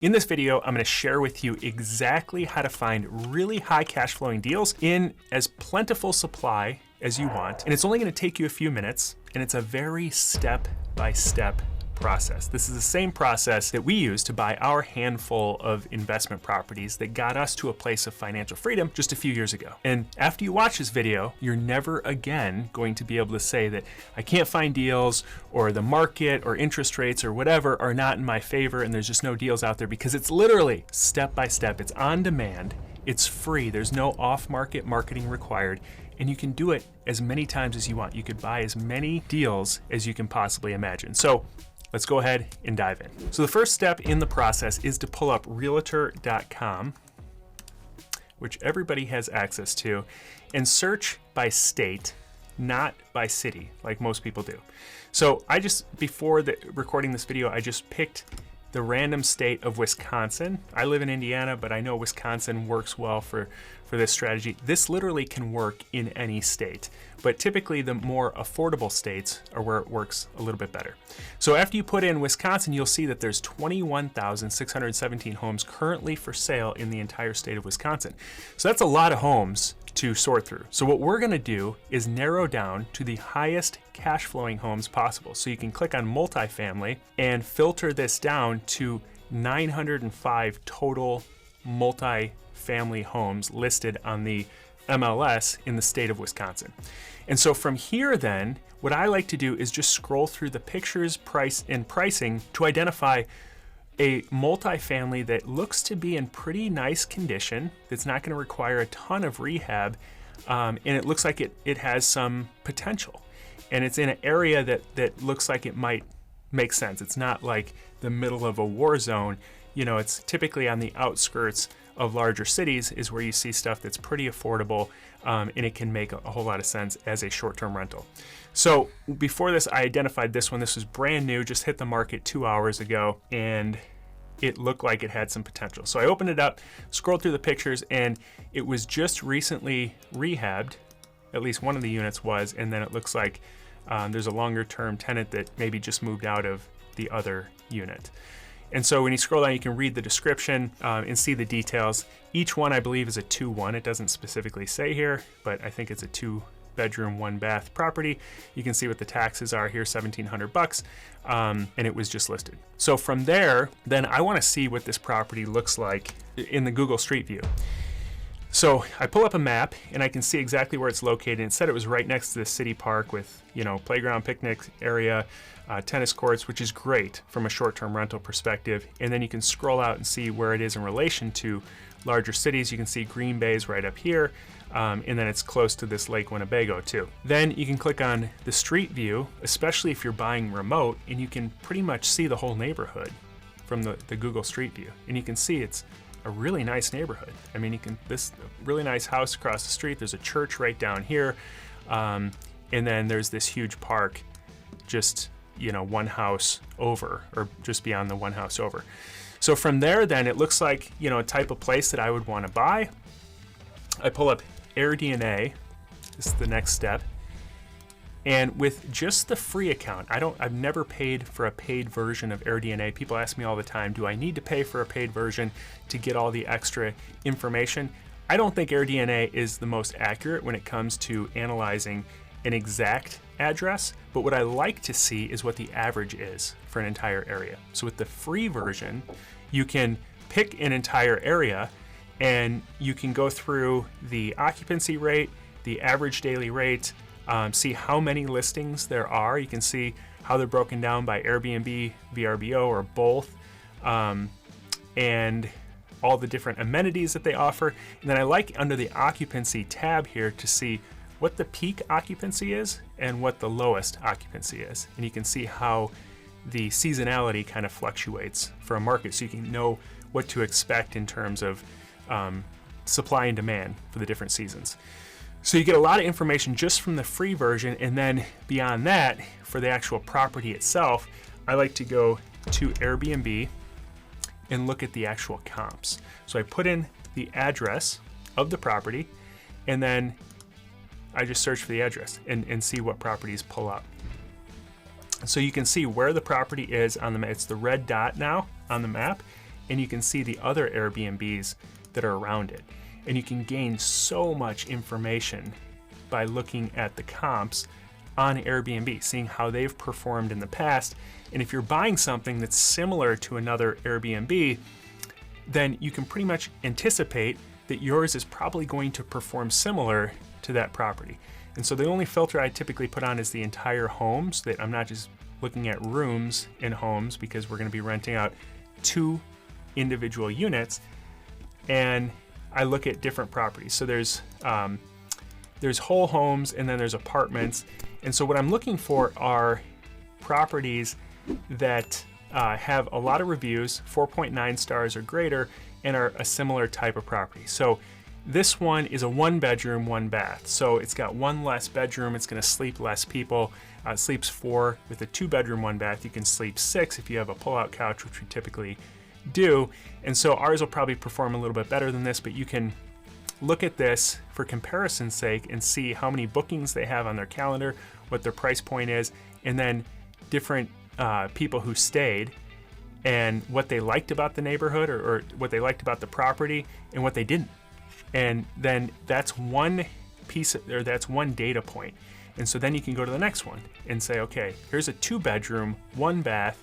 In this video, I'm going to share with you exactly how to find really high cash flowing deals in as plentiful supply as you want. And it's only going to take you a few minutes, and it's a very step-by-step process. This is the same process that we use to buy our handful of investment properties that got us to a place of financial freedom just a few years ago. And after you watch this video, you're never again going to be able to say that I can't find deals, or the market or interest rates or whatever are not in my favor and there's just no deals out there, because it's literally step by step. It's on demand. It's free. There's no off-market marketing required, and you can do it as many times as you want. You could buy as many deals as you can possibly imagine. So let's go ahead and dive in. So the first step in the process is to pull up realtor.com, which everybody has access to, and search by state, not by city, like most people do. So I just, before recording this video, I just picked the random state of Wisconsin. I live in Indiana, but I know Wisconsin works well for this strategy. This literally can work in any state, but typically the more affordable states are where it works a little bit better. So after you put in Wisconsin, you'll see that there's 21,617 homes currently for sale in the entire state of Wisconsin. So that's a lot of homes to sort through. So what we're going to do is narrow down to the highest cash flowing homes possible. So you can click on multifamily and filter this down to 905 total multifamily homes listed on the MLS in the state of Wisconsin. And so from here then, what I like to do is just scroll through the pictures, price, and pricing to identify a multifamily that looks to be in pretty nice condition, that's not going to require a ton of rehab, and it looks like it has some potential. And it's in an area that looks like it might make sense. It's not like the middle of a war zone. You know, it's typically on the outskirts of larger cities is where you see stuff that's pretty affordable, and it can make a whole lot of sense as a short-term rental. So before this, I identified this one. This was brand new, just hit the market 2 hours ago, and it looked like it had some potential. So I opened it up, scrolled through the pictures, and it was just recently rehabbed. At least one of the units was, and then it looks like there's a longer-term tenant that maybe just moved out of the other unit. And so when you scroll down, you can read the description and see the details. Each one, I believe, is a 2-1. It doesn't specifically say here, but I think it's a 2-bedroom, 1-bath property. You can see what the taxes are here, $1,700, and it was just listed. So from there, then I want to see what this property looks like in the Google Street View. So I pull up a map and I can see exactly where it's located. It said it was right next to the city park with, you know, playground, picnic area, tennis courts, which is great from a short-term rental perspective. And then you can scroll out and see where it is in relation to larger cities. You can see Green Bay's right up here, and then it's close to this Lake Winnebago too. Then you can click on the street view, especially if you're buying remote, and you can pretty much see the whole neighborhood from the Google Street View. And you can see it's a really nice neighborhood. I mean, this really nice house across the street. There's a church right down here, and then there's this huge park just, you know, one house over, or just beyond the one house over. So from there, then it looks like, you know, a type of place that I would want to buy. I pull up AirDNA. This is the next step. And with just the free account, I've never paid for a paid version of AirDNA. People ask me all the time, do I need to pay for a paid version to get all the extra information? I don't think AirDNA is the most accurate when it comes to analyzing an exact address, but what I like to see is what the average is for an entire area. So with the free version, you can pick an entire area and you can go through the occupancy rate, the average daily rate, see how many listings there are. You can see how they're broken down by Airbnb, VRBO, or both, and all the different amenities that they offer. And then I like under the occupancy tab here to see what the peak occupancy is and what the lowest occupancy is. And you can see how the seasonality kind of fluctuates for a market, so you can know what to expect in terms of supply and demand for the different seasons. So you get a lot of information just from the free version, and then beyond that, for the actual property itself, I like to go to Airbnb and look at the actual comps. So I put in the address of the property, and then I just search for the address and see what properties pull up. So you can see where the property is on the map. It's the red dot now on the map, and you can see the other Airbnbs that are around it. And you can gain so much information by looking at the comps on Airbnb, seeing how they've performed in the past. And if you're buying something that's similar to another Airbnb, then you can pretty much anticipate that yours is probably going to perform similar to that property. And so the only filter I typically put on is the entire home, so that I'm not just looking at rooms in homes, because we're going to be renting out 2 individual units. And I look at different properties. So there's whole homes, and then there's apartments. And so what I'm looking for are properties that have a lot of reviews, 4.9 stars or greater, and are a similar type of property. So this one is a 1-bedroom, 1-bath. So it's got 1 less bedroom. It's going to sleep less people. It sleeps 4 with a 2-bedroom, 1-bath. You can sleep 6 if you have a pull-out couch, which we typically do. And so ours will probably perform a little bit better than this, but you can look at this for comparison's sake and see how many bookings they have on their calendar, what their price point is, and then different people who stayed and what they liked about the neighborhood, or what they liked about the property and what they didn't. And then that's one piece, or that's one data point. And so then you can go to the next one and say, okay, here's a 2-bedroom, 1-bath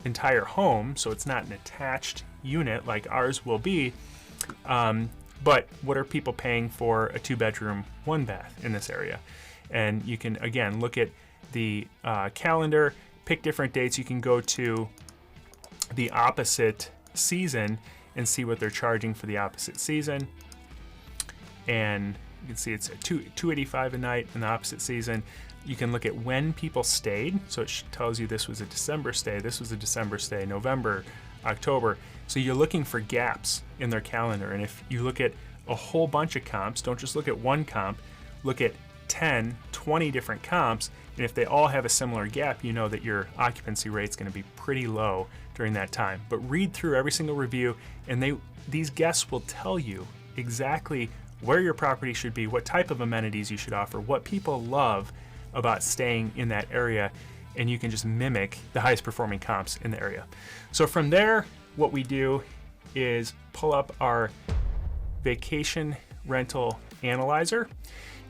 entire home. So it's not an attached unit like ours will be. But what are people paying for a 2-bedroom, 1-bath in this area? And you can, again, look at the calendar, pick different dates. You can go to the opposite season and see what they're charging for the opposite season. And you can see it's $285 a night in the opposite season. You can look at when people stayed. So it tells you this was a December stay, this was a December stay, November, October. So you're looking for gaps in their calendar. And if you look at a whole bunch of comps, don't just look at one comp, look at 10, 20 different comps. And if they all have a similar gap, you know that your occupancy rate is going to be pretty low during that time. But read through every single review, and these guests will tell you exactly where your property should be, what type of amenities you should offer, what people love about staying in that area, and you can just mimic the highest performing comps in the area. So from there, what we do is pull up our vacation rental analyzer,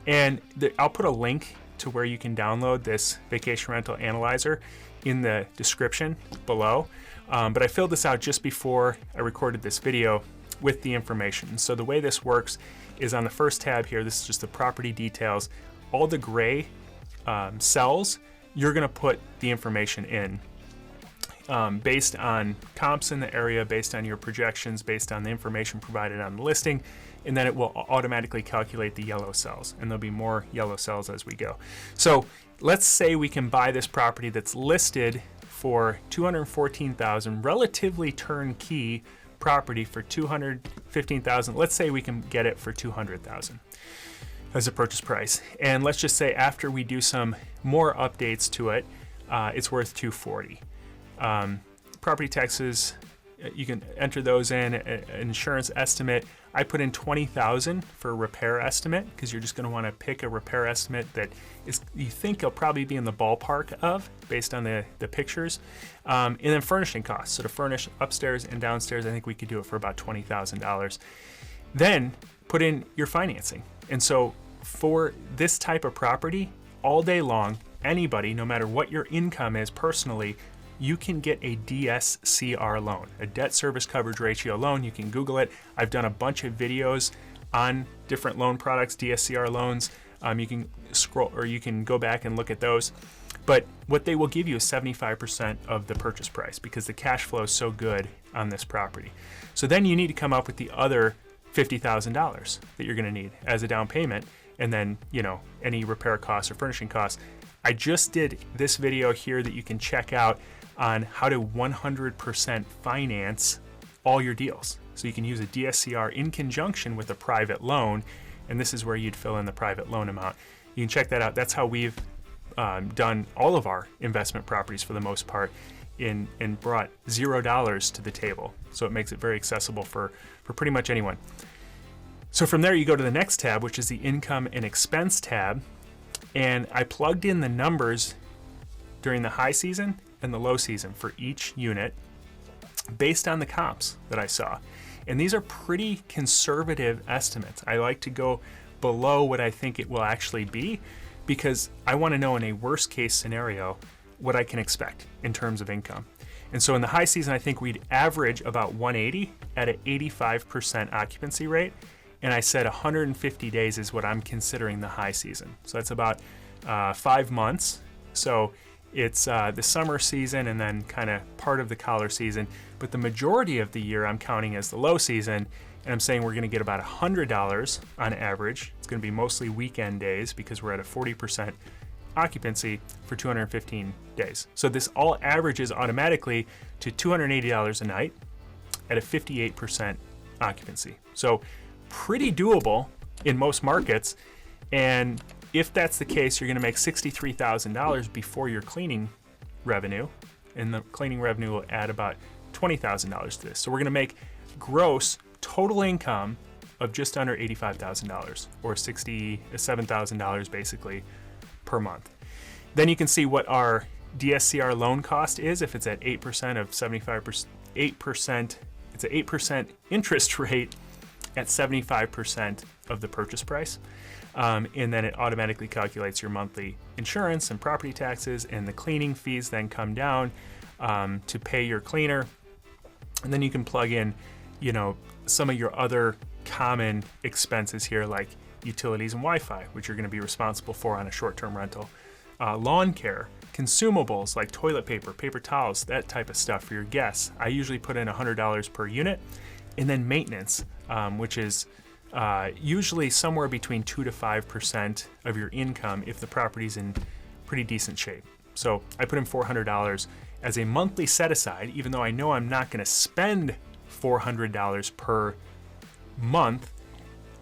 and I'll put a link to where you can download this vacation rental analyzer in the description below. But I filled this out just before I recorded this video with the information. So the way this works is on the first tab here, this is just the property details. All the gray cells, you're gonna put the information in based on comps in the area, based on your projections, based on the information provided on the listing, and then it will automatically calculate the yellow cells, and there'll be more yellow cells as we go. So let's say we can buy this property that's listed for $214,000, relatively turnkey property for $215,000. Let's say we can get it for $200,000 as a purchase price. And let's just say after we do some more updates to it, it's worth $240,000. Property taxes, you can enter those in. Insurance estimate, I put in $20,000 for a repair estimate, because you're just going to want to pick a repair estimate that you think will probably be in the ballpark of, based on the pictures. And then furnishing costs. So to furnish upstairs and downstairs, I think we could do it for about $20,000. Then put in your financing. And so for this type of property, all day long, anybody, no matter what your income is personally, you can get a DSCR loan, a debt service coverage ratio loan. You can Google it. I've done a bunch of videos on different loan products, DSCR loans. You can scroll, or you can go back and look at those. But what they will give you is 75% of the purchase price, because the cash flow is so good on this property. So then you need to come up with the other $50,000 that you're going to need as a down payment, and then, you know, any repair costs or furnishing costs. I just did this video here that you can check out on how to 100% finance all your deals. So you can use a DSCR in conjunction with a private loan, and this is where you'd fill in the private loan amount. You can check that out. That's how we've done all of our investment properties for the most part, and brought $0 to the table. So it makes it very accessible for pretty much anyone. So from there you go to the next tab, which is the income and expense tab. And I plugged in the numbers during the high season and the low season for each unit. based on the comps that I saw. And these are pretty conservative estimates. I like to go below what I think it will actually be, because I want to know in a worst case scenario what I can expect in terms of income. And so in the high season, I think we'd average about 180 at an 85% occupancy rate. And I said 150 days is what I'm considering the high season. So that's about 5 months. So it's the summer season and then kind of part of the collar season. But the majority of the year I'm counting as the low season. And I'm saying we're going to get about $100 on average. It's going to be mostly weekend days because we're at a 40% occupancy for 215 days. So this all averages automatically to $280 a night at a 58% occupancy. So pretty doable in most markets. And if that's the case, you're going to make $63,000 before your cleaning revenue, and the cleaning revenue will add about $20,000 to this. So we're going to make gross total income of just under $85,000, or $67,000 basically per month. Then you can see what our DSCR loan cost is. If it's at 8% of 75%, 8%, it's an 8% interest rate at 75% of the purchase price. And then it automatically calculates your monthly insurance and property taxes, and the cleaning fees then come down to pay your cleaner. And then you can plug in, you know, some of your other common expenses here, like utilities and Wi-Fi, which you're going to be responsible for on a short-term rental. Lawn care, consumables like toilet paper, paper towels, that type of stuff for your guests. I usually put in $100 per unit. And then maintenance, which is usually somewhere between 2 to 5% of your income if the property's in pretty decent shape. So I put in $400 as a monthly set aside, even though I know I'm not going to spend $400 per month.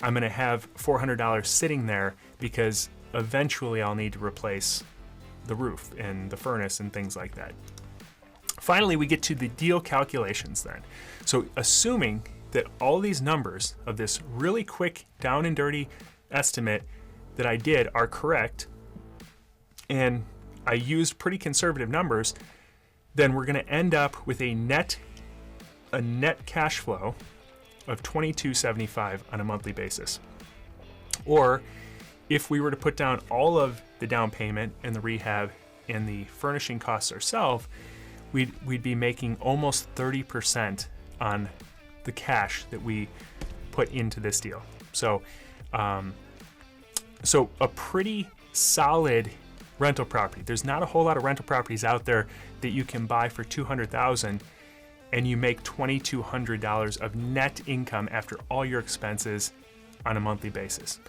I'm going to have $400 sitting there because eventually I'll need to replace the roof and the furnace and things like that. Finally, we get to the deal calculations then. So assuming that all these numbers of this really quick down and dirty estimate that I did are correct, and I used pretty conservative numbers, then we're going to end up with a net cash flow of $22.75 on a monthly basis. Or if we were to put down all of the down payment and the rehab and the furnishing costs ourselves, we'd be making almost 30% on the cash that we put into this deal. So a pretty solid rental property. There's not a whole lot of rental properties out there that you can buy for $200,000 and you make $2,200 of net income after all your expenses on a monthly basis.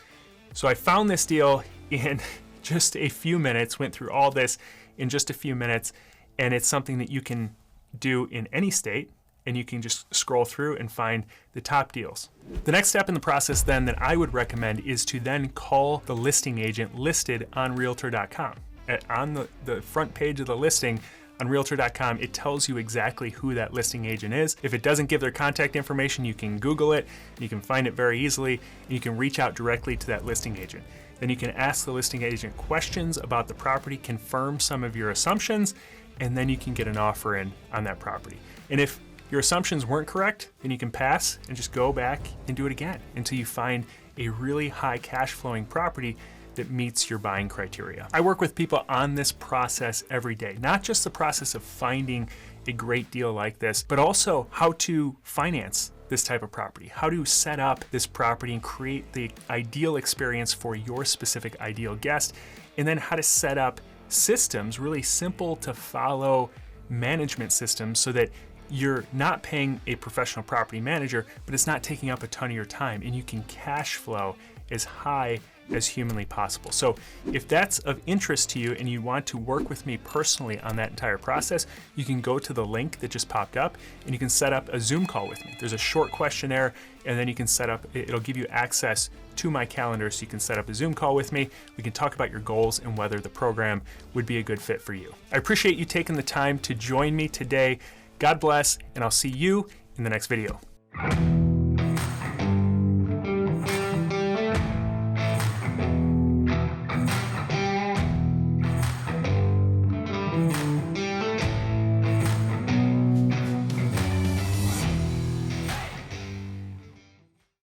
So I found this deal in just a few minutes, went through all this in just a few minutes, and it's something that you can do in any state, and you can just scroll through and find the top deals. The next step in the process then that I would recommend is to then call the listing agent listed on Realtor.com. On the front page of the listing on Realtor.com, it tells you exactly who that listing agent is. If it doesn't give their contact information, you can Google it, you can find it very easily, and you can reach out directly to that listing agent. Then you can ask the listing agent questions about the property, confirm some of your assumptions, and then you can get an offer in on that property. And if your assumptions weren't correct, then you can pass and just go back and do it again until you find a really high cash flowing property that meets your buying criteria. I work with people on this process every day, not just the process of finding a great deal like this, but also how to finance this type of property, how to set up this property and create the ideal experience for your specific ideal guest, and then how to set up systems, really simple to follow management systems, so that you're not paying a professional property manager, but it's not taking up a ton of your time, and you can cash flow as high as humanly possible. So if that's of interest to you and you want to work with me personally on that entire process, you can go to the link that just popped up and you can set up a Zoom call with me. There's a short questionnaire, and then you can set up, it'll give you access to my calendar so you can set up a Zoom call with me. We can talk about your goals and whether the program would be a good fit for you. I appreciate you taking the time to join me today. God bless, and I'll see you in the next video.